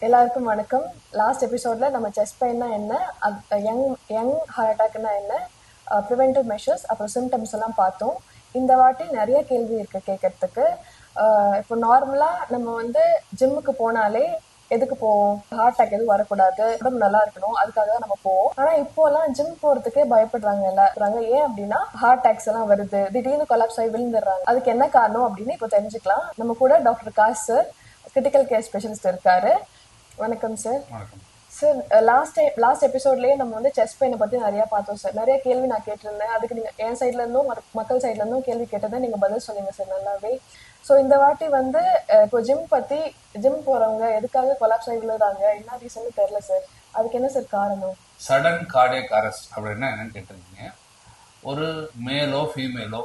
எல்லாருக்கும் வணக்கம். லாஸ்ட் எபிசோடில் நம்ம செஸ்ட் பெயின்னா என்ன, யங் ஹார்ட் அட்டாக்னா என்ன, ப்ரிவென்டிவ் மெஷர்ஸ், அப்புறம் சிம்டம்ஸ் எல்லாம் பார்த்தோம். இந்த வாட்டி நிறைய கேள்வி இருக்குது கேட்கறதுக்கு. இப்போ நார்மலாக நம்ம வந்து ஜிம்முக்கு போனாலே எதுக்கு போவோம்? ஹார்ட் அட்டாக் எதுவும் வரக்கூடாது, உடம்பு நல்லா இருக்கணும், அதுக்காக தான் நம்ம போவோம். ஆனால் இப்போலாம் ஜிம் போகிறதுக்கே பயப்படுறாங்க எல்லாரும். ஏன் அப்படின்னா ஹார்ட் அட்டாக்ஸ் எல்லாம் வருது, திடீர்னு கொலாப்ஸ் ஆகி விழுந்துடுறாங்க. அதுக்கு என்ன காரணம் அப்படின்னு இப்போ தெரிஞ்சுக்கலாம். நம்ம கூட டாக்டர் காஸ் சார், கிரிட்டிக்கல் கேர் ஸ்பெஷலிஸ்ட் இருக்காரு. வணக்கம் சார். சார், லாஸ்ட் எபிசோட்லயே நம்ம வந்து செஸ்ட் பெயினை பத்தி நிறைய பார்த்தோம் சார். நிறைய கேள்வி நான் கேட்டிருந்தேன். அதுக்கு நீங்க என் சைட்ல இருந்தும் மக்கள் சைட்ல இருந்தும் கேள்வி கேட்டதை நீங்க பதில் சொன்னீங்க சார் நல்லாவே. ஸோ இந்த வாட்டி வந்து இப்போ ஜிம் போறவங்க எதுக்காக கொலாப்ஸ் ஆகி விழுறாங்க, என்ன ரீசன் தெரியல சார். அதுக்கு என்ன சார் காரணம்? சடன் கார்டியக் அரெஸ்ட் அப்படின்னா என்னன்னு கேட்டிருக்கீங்க. ஒரு மேலோ ஃபீமேலோ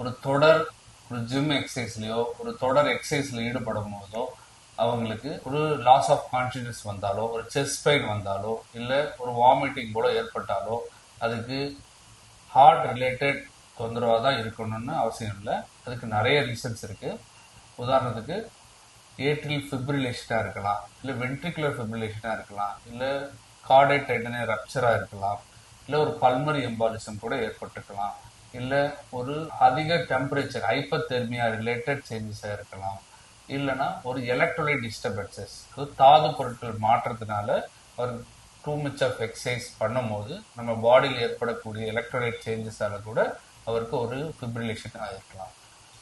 ஒரு ஜிம் எக்ஸசைஸ்லயோ ஒரு தொடர் எக்ஸசைஸ்ல ஈடுபடும் போதோ அவங்களுக்கு ஒரு லாஸ் ஆஃப் கான்ஷியஸ்னஸ் வந்தாலோ, ஒரு செஸ்ட் பெயின் வந்தாலோ, இல்லை ஒரு வாமிட்டிங் கூட ஏற்பட்டாலோ அதுக்கு ஹார்ட் ரிலேட்டட் தொந்தரவாக தான் இருக்கணும்னு அவசியம் இல்லை. அதுக்கு நிறைய ரீசன்ஸ் இருக்குது. உதாரணத்துக்கு ஏட்ரியல் ஃபிப்ரிலேஷனாக இருக்கலாம், இல்லை வென்ட்ரிகுலர் ஃபிப்ரிலேஷனாக இருக்கலாம், இல்லை கார்டியக் டைட்டனி ரப்சராக இருக்கலாம், இல்லை ஒரு பல்மரி எம்பாலிசம் கூட ஏற்பட்டுக்கலாம், இல்லை ஒரு அதிக டெம்பரேச்சர் ஹைப்போதெர்மியா ரிலேட்டட் சேஞ்சஸாக இருக்கலாம், இல்லைன்னா ஒரு எலக்ட்ரோலைட் டிஸ்டர்பன்சஸ், தாது பொருட்கள் மாற்றத்தினால ஒரு டூ மச் ஆஃப் எக்ஸசைஸ் பண்ணும்போது நம்ம பாடியில் ஏற்படக்கூடிய எலக்ட்ரோலைட் சேஞ்சஸால கூட அவருக்கு ஒரு ஃபிப்ரிலேஷன் ஆகிருக்கலாம்.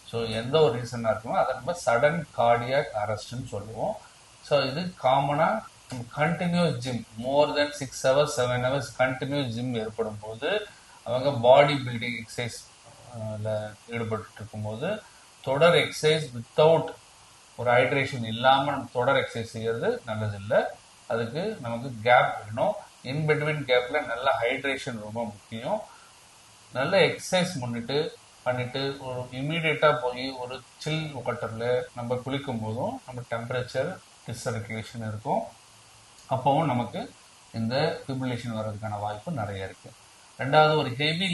ஸோ எந்த ஒரு ரீசனாக இருக்குமோ அதை நம்ம சடன் கார்டியாக் அரெஸ்ட்னு சொல்லுவோம். ஸோ இது காமனாக கண்டினியூஸ் ஜிம் மோர் தென் 6 hours 7 hours கண்டினியூஸ் ஜிம் ஏற்படும் போது அவங்க பாடி பில்டிங் எக்ஸசைஸ்ல ஈடுபட்டு இருக்கும்போது தொடர் எக்ஸசைஸ் வித்தவுட் ஒரு ஹைட்ரேஷன் இல்லாமல் நம்ம தொடர் எக்ஸசைஸ் செய்யறது நல்லதில்லை. அதுக்கு நமக்கு கேப் வேணும். இன்பிட்வீன் கேப்பில் நல்ல ஹைட்ரேஷன் ரொம்ப முக்கியம். நல்ல எக்ஸசைஸ் பண்ணிட்டு ஒரு இமீடியட்டாக போய் ஒரு சில் வாட்டரில் நம்ம குளிக்கும் போதும் நம்ம டெம்பரேச்சர் டிஸ்சர்க்குலேஷன் இருக்கும். அப்போவும் நமக்கு இந்த ஃபிப்ரிலேஷன் வர்றதுக்கான வாய்ப்பு நிறைய இருக்குது. ரெண்டாவது, ஒரு ஹெவி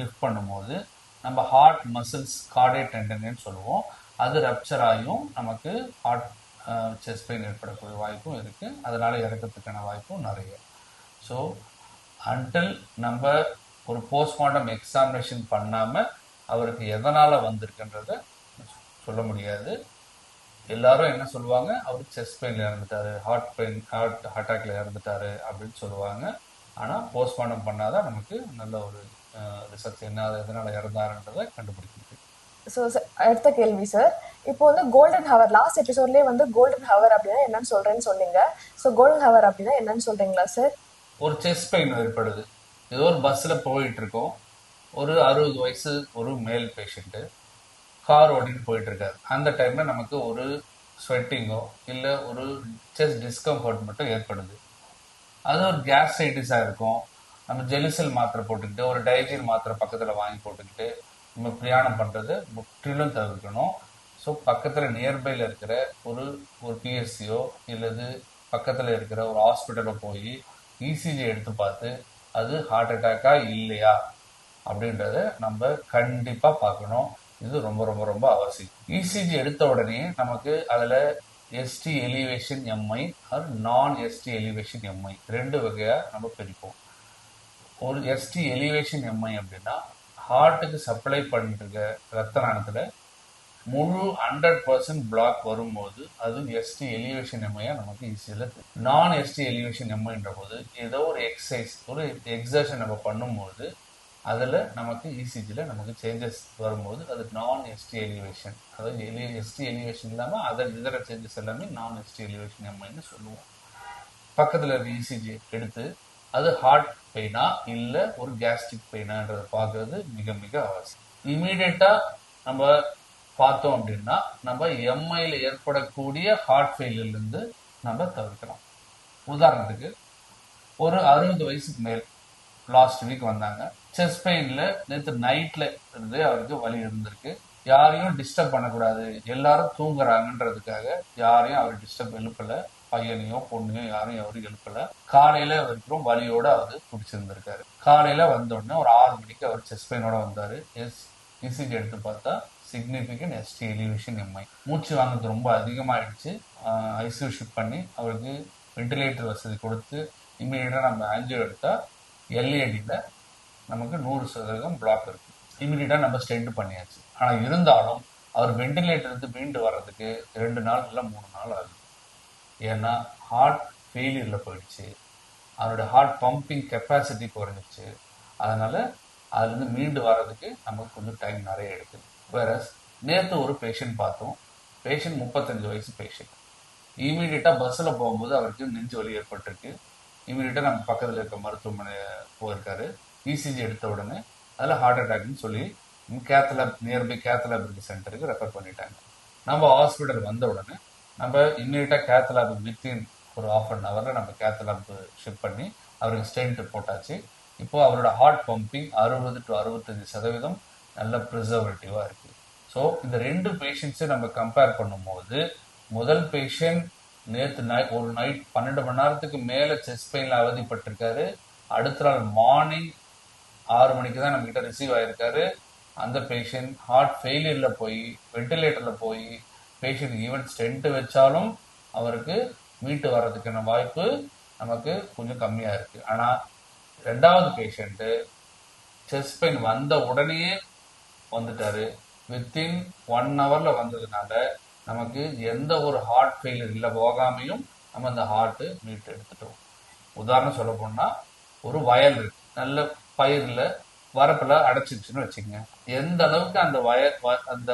லிஃப்ட் பண்ணும்போது நம்ம ஹார்ட் மசில்ஸ் கார்டியக் டெண்டன்னு சொல்லுவோம், அது ரப்சர் ஆகியும் நமக்கு ஹார்ட் செஸ்ட் பெயின் ஏற்படக்கூடிய வாய்ப்பும் இருக்குது. அதனால் இறக்கிறதுக்கான வாய்ப்பும் நிறைய. ஸோ அன்டில் நம்ம ஒரு போஸ்ட்மார்ட்டம் எக்ஸாமினேஷன் பண்ணாமல் அவருக்கு எதனால் வந்திருக்குன்றத சொல்ல முடியாது. எல்லாரும் என்ன சொல்லுவாங்க, அவர் செஸ்ட் பெயினில் இறந்துட்டாரு, ஹார்ட் அட்டாக்ல இறந்துட்டாரு அப்படின்னு சொல்லுவாங்க. ஆனால் போஸ்ட்மார்ட்டம் பண்ணாதான் நமக்கு நல்ல ஒரு ரிசர்ச் என்ன எதனால் இறந்தாருன்றதை கண்டுபிடிக்க முடியும். ஸோ அடுத்த கேள்வி சார், இப்போ வந்து கோல்டன் ஹவர் லாஸ்ட் எபிசோட்லேயே வந்து கோல்டன் ஹவர் அப்படின்னா என்னன்னு சொல்றேன்னு சொன்னீங்க. ஸோ கோல்டன் ஹவர் அப்படின்னா என்னன்னு சொல்றீங்களா சார்? ஒரு செஸ்ட் பெயின் ஏற்படுது, ஏதோ ஒரு பஸ்ஸில் போயிட்டு இருக்கோம், ஒரு 60 வயசு ஒரு மேல் பேஷண்ட்டு கார் ஓட்டிட்டு போயிட்டு இருக்காரு. அந்த டைம்ல நமக்கு ஒரு ஸ்வெட்டிங்கோ இல்லை ஒரு செஸ்ட் டிஸ்கம்ஃபர்ட் மட்டும் ஏற்படுது. அது ஒரு கேஸ்ட்ரைட்டிஸாக இருக்கும். நம்ம ஜெலிசல் மாத்திரை போட்டுக்கிட்டு ஒரு டைஜின் மாத்திரை பக்கத்தில் வாங்கி போட்டுக்கிட்டு நம்ம பிரயாணம் பண்ணுறது முற்றிலும் தவிர்க்கணும். ஸோ பக்கத்தில் நியர்பையில் இருக்கிற ஒரு பிஎஸ்சியோ இல்லது பக்கத்தில் இருக்கிற ஒரு ஹாஸ்பிட்டலோ போய் இசிஜி எடுத்து பார்த்து அது ஹார்ட் அட்டாக்கா இல்லையா அப்படின்றத நம்ம கண்டிப்பாக பார்க்கணும். இது ரொம்ப ரொம்ப ரொம்ப அவசியம். இசிஜி எடுத்த உடனே நமக்கு அதில் எஸ்டி எலிவேஷன் எம்ஐ ஆர் நான் எஸ்டி எலிவேஷன் எம்ஐ ரெண்டு வகையாக நம்ம பிரிப்போம். ஒரு எஸ்டி எலிவேஷன் எம்ஐ அப்படின்னா ஹார்ட்டுக்கு சப்ளை பண்ணிட்டு இருக்க ரத்த நாணத்தில் முழு 100% பிளாக் வரும்போது அது எஸ்டி எலிவேஷன் எம்ஐயா நமக்கு ஈஸியில். நான் எஸ்டி எலிவேஷன் எம்ஐன்ற போது ஏதோ ஒரு எக்ஸசைஸ் ஒரு எக்ஸர்ஷன் நம்ம பண்ணும்போது அதில் நமக்கு இசிஜியில் நமக்கு சேஞ்சஸ் வரும்போது அது நான் எஸ்டி எலிவேஷன், அதாவது எஸ்டி எலிவேஷன் இல்லாமல் இதர சேஞ்சஸ் எல்லாமே நான் எஸ்டி எலிவேஷன் எம்ஐன்னு சொல்லுவோம். பக்கத்தில் இருக்க இசிஜி எடுத்து அது ஹார்ட் பெயினா இல்லை ஒரு கேஸ்ட்ரிக் பெயினான்றதை பார்க்கறது மிக மிக அவசியம். இமீடியட்டாக நம்ம பார்த்தோம் அப்படின்னா நம்ம எம்ஐயில் ஏற்படக்கூடிய ஹார்ட் ஃபெயிலியர்லேருந்து நம்ம தவிர்க்கலாம். உதாரணத்துக்கு ஒரு 60 வயசுக்கு மேல் லாஸ்ட் வீக் வந்தாங்க, செஸ்ட் பெயினில் நேற்று நைட்டில் இருந்து அவருக்கு வலி இருந்திருக்கு. யாரையும் டிஸ்டர்ப் பண்ணக்கூடாது, எல்லாரும் தூங்குறாங்கன்றதுக்காக யாரையும் அவர் எழுப்பலை, பையனையோ பொண்ணையோ யாரும் அவருக்கு எழுப்பல. காலையில வரைக்கும் வலியோட அவர் பிடிச்சிருந்திருக்காரு. காலையில வந்தோடனே ஒரு 6 மணிக்கு அவர் செஸ்ட் பெயினோட வந்தாரு. இசிஜி எடுத்து பார்த்தா சிக்னிஃபிகண்ட் எஸ்டி எலிவேஷன் எம்ஐ. மூச்சு வாங்குறது ரொம்ப அதிகமாகிடுச்சு, ஐசியூ ஷிஃப்ட் பண்ணி அவருக்கு வெண்டிலேட்டர் வசதி கொடுத்து இமீடியட்டாக நம்ம ஆன்ஜியோ எடுத்தால் எல்ஏடியில் நமக்கு 100% பிளாக் இருக்குது. இமீடியட்டாக நம்ம ஸ்டெண்ட் பண்ணியாச்சு. ஆனால் இருந்தாலும் அவர் வெண்டிலேட்டர் மீண்டு வர்றதுக்கு 2 நாள் இல்லை 3 நாள் ஆகுது. ஏன்னா ஹார்ட் ஃபெயிலியரில் போயிடுச்சு, அவருடைய ஹார்ட் பம்பிங் கெப்பாசிட்டி குறைஞ்சிருச்சு. அதனால் அதுலேருந்து மீண்டு வர்றதுக்கு நமக்கு கொஞ்சம் டைம் நிறைய எடுக்குது. வேற நேற்று ஒரு பேஷண்ட் பார்த்தோம். பேஷண்ட் 35 வயசு பேஷண்ட். இமீடியட்டாக பஸ்ஸில் போகும்போது அவருக்கு நெஞ்சு வலி ஏற்பட்டிருக்கு. இமீடியட்டாக நம்ம பக்கத்தில் இருக்க மருத்துவமனை போயிருக்காரு. இசிஜி எடுத்த உடனே அதில் ஹார்ட் அட்டாக்னு சொல்லி கேத்லாப் நியர்பை கேத்லாப் சென்டருக்கு ரெஃபர் பண்ணிட்டாங்க. நம்ம ஹாஸ்பிட்டல் வந்த உடனே நம்ம இமீடியட்டாக கேத்லாப் வித்தின் ஒரு 1/2 hour நம்ம கேத்லாப் ஷிஃப்ட் பண்ணி அவருக்கு ஸ்டென்ட் போட்டாச்சு. இப்போ அவரோட ஹார்ட் பம்பிங் 60 to 65% நல்ல ப்ரிசர்வேட்டிவாக இருக்குது. ஸோ இந்த 2 பேஷண்ட்ஸை நம்ம கம்பேர் பண்ணும்போது, முதல் பேஷண்ட் நேற்று ஒரு நைட் 12 மணி நேரத்துக்கு மேலே செஸ்ட் பெயினில் அவதிப்பட்டிருக்காரு. அடுத்த நாள் மார்னிங் 6 மணிக்கு தான் நம்மகிட்ட ரிசீவ் ஆகிருக்காரு. அந்த பேஷண்ட் ஹார்ட் ஃபெயிலியரில் போய் வெண்டிலேட்டரில் போய் பேஷண்ட் ஈவன் ஸ்டென்ட் வச்சாலும் அவருக்கு மீட்டு வர்றதுக்கான வாய்ப்பு நமக்கு கொஞ்சம் கம்மியாக இருக்குது. ஆனால் 2வது பேஷண்ட்டு செஸ்ட் பெயின் வந்த உடனேயே வந்துட்டாரு. வித்தின் 1 hour வந்ததுனால நமக்கு எந்த ஒரு ஹார்ட் ஃபெயிலியர் இல்லை போகாமையும் நம்ம அந்த ஹார்ட்டு மீட்டு எடுத்துட்டோம். உதாரணம் சொல்ல போனால், ஒரு வயல் இருக்கு, நல்ல பயிரில் வரப்பில் அடைச்சிருச்சுன்னு வச்சுக்கோங்க. எந்த அளவுக்கு அந்த அந்த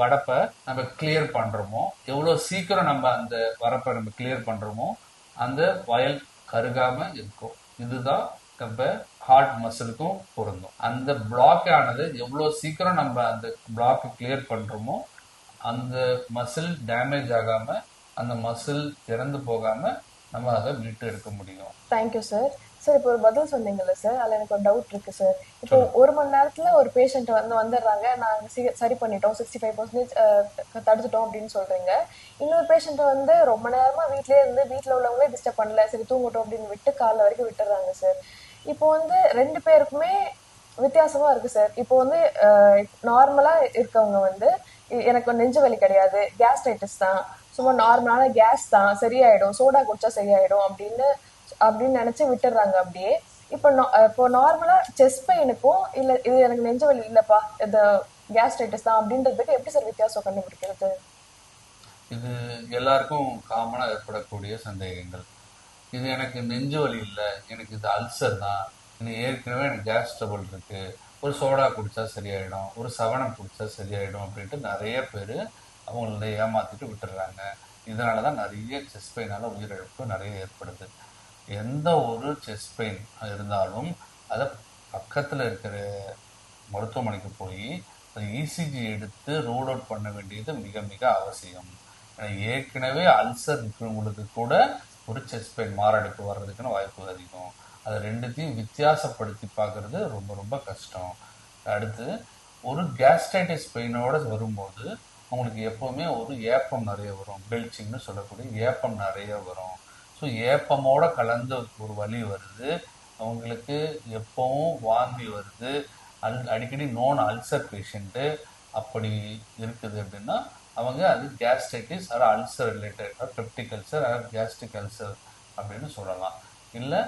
வடப்பை நம்ம கிளியர் பண்ணுறோமோ, எவ்வளோ சீக்கிரம் நம்ம அந்த வரப்பை நம்ம கிளியர் பண்ணுறோமோ அந்த வயல் கருகாமல் இருக்கும். இதுதான் நம்ம ஹார்ட் மசிலுக்கும் பொருந்தும். அந்த பிளாக் ஆனது எவ்வளோ சீக்கிரம் நம்ம அந்த பிளாக் கிளியர் பண்ணுறோமோ அந்த மசில் டேமேஜ் ஆகாமல், அந்த மசில் இறந்து போகாமல் நம்ம அதை மீட்டு எடுக்க முடியும். Thank you sir. சார் இப்போ ஒரு பதில் சொன்னீங்கல்ல சார், அதில் எனக்கு ஒரு டவுட் இருக்குது சார். இப்போ 1 மணி நேரத்தில் ஒரு பேஷண்ட் வந்துடுறாங்க, நாங்கள் சரி பண்ணிட்டோம், 65% தடுத்துட்டோம் அப்படின்னு சொல்கிறீங்க. இன்னொரு பேஷண்ட்டை ரொம்ப நேரமாக வீட்டிலே இருந்து வீட்டில் உள்ளவங்களே டிஸ்டர்ப் பண்ணல, சரி தூங்கட்டும் அப்படின்னு விட்டு காலைல வரைக்கும் விட்டுறாங்க சார். இப்போ 2 பேருக்குமே வித்தியாசமாக இருக்குது சார். இப்போ நார்மலாக இருக்கவங்க எனக்கு நெஞ்சு வலி கிடையாது, கேஸ்ட்ரைட்டிஸ் தான், சும்மா நார்மலான கேஸ் தான், சரியாயிடும், சோடா குடிச்சா சரியாயிடும் அப்படின்னு நினைச்சு விட்டுறாங்க அப்படியே. இப்போ நார்மலா செஸ்ட் பெயினுக்கும் இல்ல இது எனக்கு நெஞ்சு வலி இல்லப்பா இது கேஸ்ட்ரைட்டிஸ் தான் அப்படின்றதுக்கு எப்படி சார் வித்தியாசம் கண்டுபிடிக்கிறது? இது எல்லாருக்கும் காமனா ஏற்படக்கூடிய சந்தேகங்கள். இது எனக்கு நெஞ்சு வலி இல்லை, எனக்கு இது அல்சர் தான், ஏற்கனவே எனக்கு கேஸ் ட்ரபிள் இருக்கு, ஒரு சோடா குடிச்சா சரியாயிடும், ஒரு சவனம் குடிச்சா சரியாயிடும் அப்படின்ட்டு நிறைய பேர் அவங்கள ஏமாத்திட்டு விட்டுடுறாங்க. இதனால தான் நிறைய செஸ்ட் பெயினால உயிரிழப்பு நிறைய ஏற்படுது. எந்த ஒரு செஸ்ட் பெயின் இருந்தாலும் அதை பக்கத்தில் இருக்கிற மருத்துவமனைக்கு போய் அதை இசிஜி எடுத்து ரூல் அவுட் பண்ண வேண்டியது மிக மிக அவசியம். ஏற்கனவே அல்சர் இருக்கிறவங்களுக்கு கூட ஒரு செஸ்ட் பெயின் மாரடைப்பு வர்றதுக்குன்னு வாய்ப்பு அதிகம். அதை ரெண்டுத்தையும் வித்தியாசப்படுத்தி பார்க்கறது ரொம்ப ரொம்ப கஷ்டம். அடுத்து ஒரு கேஸ்ட்ரைட்டிஸ் பெயினோட வரும்போது அவங்களுக்கு எப்போவுமே ஒரு ஏப்பம் நிறைய வரும், பெல்ச்சிங்னு சொல்லக்கூடிய ஏப்பம் நிறைய வரும். ஸோ ஏப்பமோட கலந்த ஒரு வலி வருது, அவங்களுக்கு எப்பவும் வாந்தி வருது. அடிக்கடி நோன் அல்சர் பேஷண்ட்டு அப்படி இருக்குது அப்படின்னா அவங்க அது gastritis or ulcer related peptic ulcer or gastric ulcer அப்படின்னு சொல்லலாம். இல்லை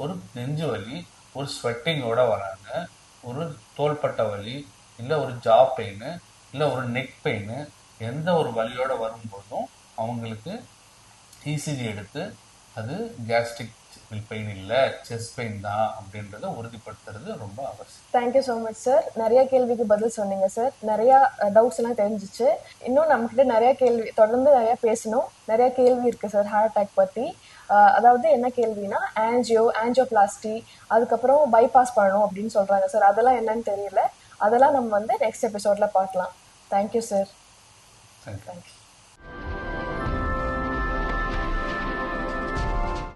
ஒரு நெஞ்சு வலி, ஒரு ஸ்வெட்டிங்கோட வராங்க, ஒரு தோள்பட்ட வலி, இல்லை ஒரு ஜா பெயின், இல்லை ஒரு நெக் பெயின், எந்த ஒரு வலியோடு வரும்போதும் அவங்களுக்கு இசிஜி எடுத்து அது கேஸ்ட்ரிக் பெயின் இல்லை செஸ்ட் பெயின் தான் அப்படின்றத உறுதிப்படுத்துறது ரொம்ப அவசியம். Thank you so much sir. நிறைய கேள்விக்கு பதில் சொன்னீங்க சார். நிறையா டவுட்ஸ் எல்லாம் தெரிஞ்சிச்சு. இன்னும் நம்மக்கிட்ட நிறைய கேள்வி தொடர்ந்து நிறையா பேசணும். நிறைய கேள்வி இருக்குது சார் ஹார்ட் அட்டாக் பற்றி. அதாவது என்ன கேள்வினா ஆஞ்சியோபிளாஸ்டி, அதுக்கப்புறம் பைபாஸ் பண்ணணும் அப்படின்னு சொல்கிறாங்க சார். அதெல்லாம் என்னன்னு தெரியல. அதெல்லாம் நம்ம நெக்ஸ்ட் எபிசோடில் பார்க்கலாம். Thank you sir. தேங்க்யூ.